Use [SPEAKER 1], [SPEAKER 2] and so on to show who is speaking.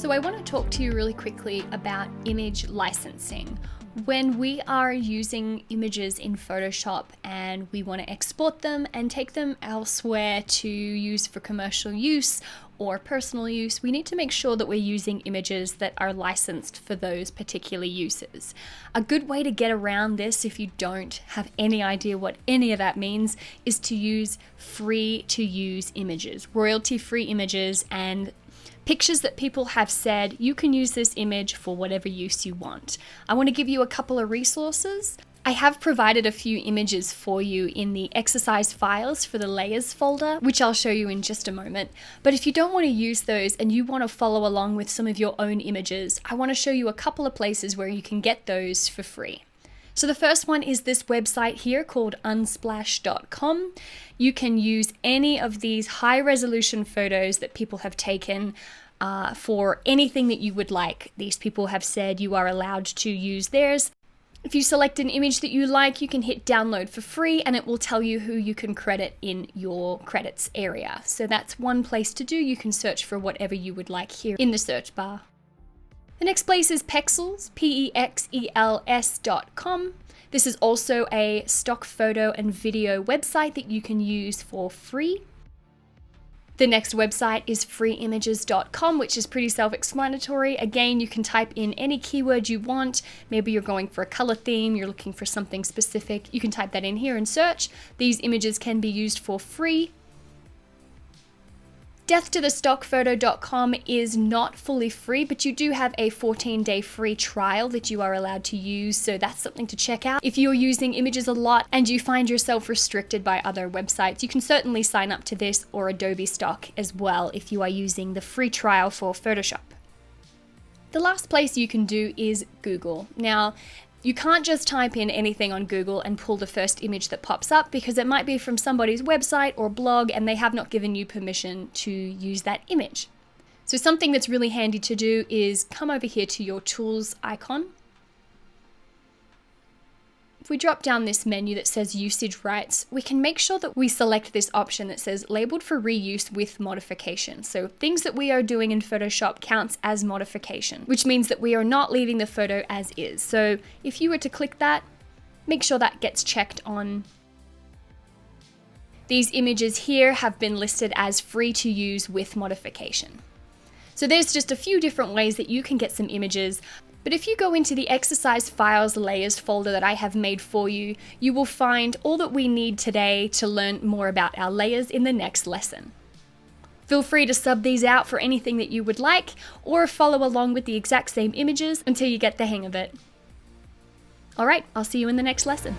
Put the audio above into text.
[SPEAKER 1] So I want to talk to you really quickly about image licensing. When we are using images in Photoshop and we want to export them and take them elsewhere to use for commercial use or personal use, we need to make sure that we're using images that are licensed for those particular uses. A good way to get around this, if you don't have any idea what any of that means, is to use free to use images, royalty-free images, and pictures that people have said, you can use this image for whatever use you want. I want to give you a couple of resources. I have provided a few images for you in the exercise files for the layers folder, which I'll show you in just a moment. But if you don't want to use those and you want to follow along with some of your own images, I want to show you a couple of places where you can get those for free. So the first one is this website here called unsplash.com. You can use any of these high resolution photos that people have taken for anything that you would like. These people have said you are allowed to use theirs. If you select an image that you like, you can hit download for free and it will tell you who you can credit in your credits area. So that's one place to do. You can search for whatever you would like here in the search bar. The next place is Pexels, Pexels.com. This is also a stock photo and video website that you can use for free. The next website is freeimages.com, which is pretty self-explanatory. Again, you can type in any keyword you want. Maybe you're going for a color theme, you're looking for something specific. You can type that in here and search. These images can be used for free. Deathtothestockphoto.com is not fully free, but you do have a 14-day free trial that you are allowed to use, so that's something to check out. If you're using images a lot and you find yourself restricted by other websites, you can certainly sign up to this or Adobe Stock as well if you are using the free trial for Photoshop. The last place you can do is Google. Now, you can't just type in anything on Google and pull the first image that pops up because it might be from somebody's website or blog and they have not given you permission to use that image. So something that's really handy to do is come over here to your tools icon. If we drop down this menu that says usage rights, we can make sure that we select this option that says labeled for reuse with modification. So things that we are doing in Photoshop counts as modification, which means that we are not leaving the photo as is. So if you were to click that, make sure that gets checked on. These images here have been listed as free to use with modification. So there's just a few different ways that you can get some images. But if you go into the exercise files layers folder that I have made for you, you will find all that we need today to learn more about our layers in the next lesson. Feel free to sub these out for anything that you would like, or follow along with the exact same images until you get the hang of it. Alright, I'll see you in the next lesson.